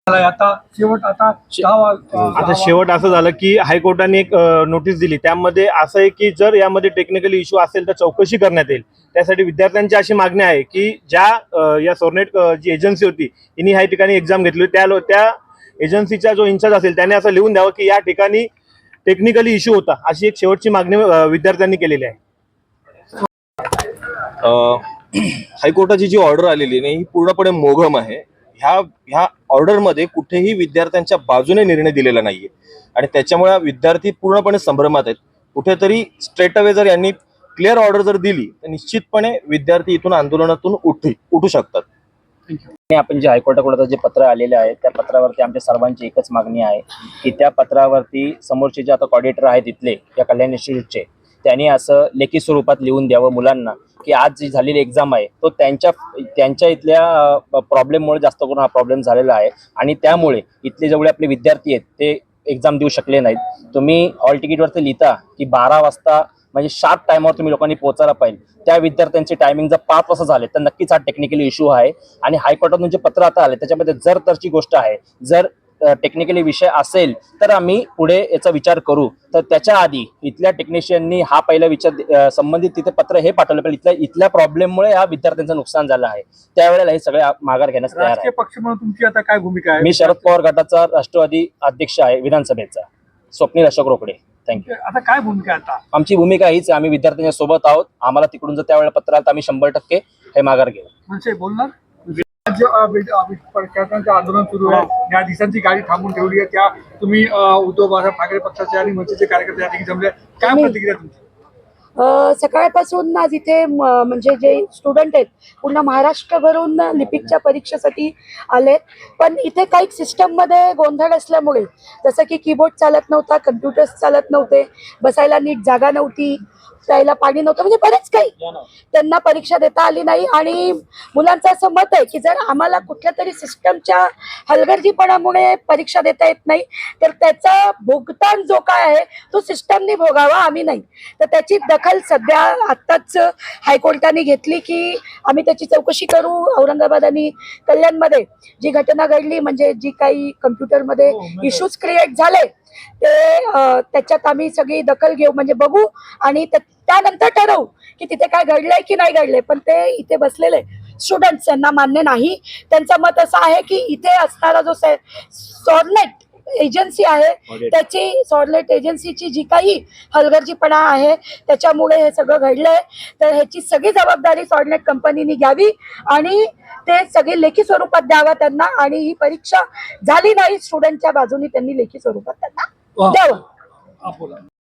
आता शेवट असं झालं की हायकोर्टाने एक नोटीस दिली। त्यामध्ये असं आहे की जर यामध्ये टेक्निकली इश्यू असेल तर चौकशी करण्यात येईल। त्यासाठी विद्यार्थ्यांची अशी मागणी आहे की ज्या या सोरनेट जी एजन्सी होती तिने ह्या ठिकाणी एक्झाम घेतली, त्या एजन्सीचा जो इन्चार्ज असेल त्याने असं लिहून द्यावं की या ठिकाणी टेक्निकली इश्यू होता, अशी एक शेवटची मागणी विद्यार्थ्यांनी केलेली आहे। हायकोर्टाची जी ऑर्डर आलेली नाही ही पूर्णपणे मोघम आहे। ह्या ऑर्डरमध्ये कुठेही विद्यार्थ्यांच्या बाजूने निर्णय दिलेला नाहीये आणि त्याच्यामुळे विद्यार्थी पूर्णपणे संभ्रमात आहेत। कुठेतरी स्ट्रेट अवे जर यांनी क्लिअर ऑर्डर जर दिली तर निश्चितपणे विद्यार्थी इथून आंदोलनातून उठू शकतात। आपण जे हायकोर्टाकडे जे पत्र आलेले आहे त्या पत्रावरती आमच्या सर्वांची एकच मागणी आहे की त्या पत्रावरती समोरचे जे आता कॉर्डिनेटर आहेत इथले या कल्याण इन्स्टिट्यूटचे त्यांनी असं लेखी स्वरूपात लिहून द्यावं मुलांना की आज जी झालेली एक्झाम आहे तो त्यांच्या इथल्या प्रॉब्लेममुळे जास्त करून हा प्रॉब्लेम झालेला आहे आणि त्यामुळे इथले जेवढे आपले विद्यार्थी आहेत ते एक्झाम देऊ शकले नाहीत। तुम्ही हॉल तिकीटवरती लिहिता की 12 वाजता म्हणजे शार्प टाइमवर तुम्ही लोकांनी पोहोचायला पाहिजे, त्या विद्यार्थ्यांचे टायमिंग जर 5 वाजता झाले तर नक्कीच हा टेक्निकली इश्यू आहे। आणि हायकोर्टातून जे पत्र आता आले त्याच्यामध्ये जर तरची गोष्ट आहे, जर टेक्निकली विषय असेल तर आम्ही पुढे याचा विचार करू। तर त्याच्या आधी इथल्या टेक्निशियननी हा पहिला विचार संबंधित तिथे पत्र हे पाठवलं पाहिजे, इथल्या प्रॉब्लेममुळे या विद्यार्थ्यांचं नुकसान झालं आहे, त्यावेळेला हे सगळे माघार घेण्यास तयार आहे। पक्ष म्हणून तुमची आता काय भूमिका आहे? मी शरद पवार गटाचा राष्ट्रवादी अध्यक्ष आहे विधानसभेचा, स्वप्नील अशोक रोकडे। थँक्यू। आता काय भूमिका आता? आमची भूमिका हीच, आम्ही विद्यार्थ्यांच्या सोबत आहोत। आम्हाला तिकडून जर त्यावेळेला पत्र आलं तर आम्ही 100% हे माघार घेऊ। म्हणजे बोलणार विद्यार्थ्यांचं आंदोलन सुरू आहे, ज्या दिवसांची गाडी थांबून ठेवली आहे त्या तुम्ही उद्धव बाळासाहेब ठाकरे पक्षाचे आणि मनसेचे कार्यकर्ते या ठिकाणी जमले, काय प्रतिक्रिया तुमची? सकाळपासून आज इथे म्हणजे जे स्टुडंट आहेत पूर्ण महाराष्ट्रभरून लिपिकच्या परीक्षेसाठी आले, पण इथे काही सिस्टममध्ये गोंधळ असल्यामुळे जसं की कीबोर्ड चालत नव्हता, कम्प्युटर्स चालत नव्हते, बसायला नीट जागा नव्हती, प्यायला पाणी नव्हतं, म्हणजे बरेच काही त्यांना परीक्षा देता आली नाही। आणि मुलांचं असं मत आहे की जर आम्हाला कुठल्या तरी सिस्टमच्या हलगर्जीपणामुळे परीक्षा देता येत नाही तर त्याचा भुगतान जो काय आहे तो सिस्टमने भोगावा, आम्ही नाही। तर त्याची दखल सध्या आत्ताच हायकोर्टाने घेतली की आम्ही त्याची चौकशी करू। औरंगाबाद आणि कल्याणमध्ये जी घटना घडली, म्हणजे जी काही कम्प्युटरमध्ये इश्यूज क्रिएट झाले ते त्याच्यात आम्ही सगळी दखल घेऊ, म्हणजे बघू आणि त्यानंतर ठरवू की तिथे काय घडलंय की नाही घडलंय। पण ते इथे बसलेले स्टुडंट्स यांना मान्य नाही, त्यांचं मत असं आहे की इथे असणारा जो सॉरनेट एजन्सी आहे त्याची, सॉरनेट एजन्सीची जी काही हलगर्जीपणा आहे त्याच्यामुळे हे सगळं घडलंय, तर ह्याची सगळी जबाबदारी सॉरनेट कंपनीने घ्यावी आणि ते सगळे लेखी स्वरूपात द्यावा त्यांना। आणि ही परीक्षा झाली नाही स्टुडंटच्या बाजूने त्यांनी लेखी स्वरूपात त्यांना द्यावं।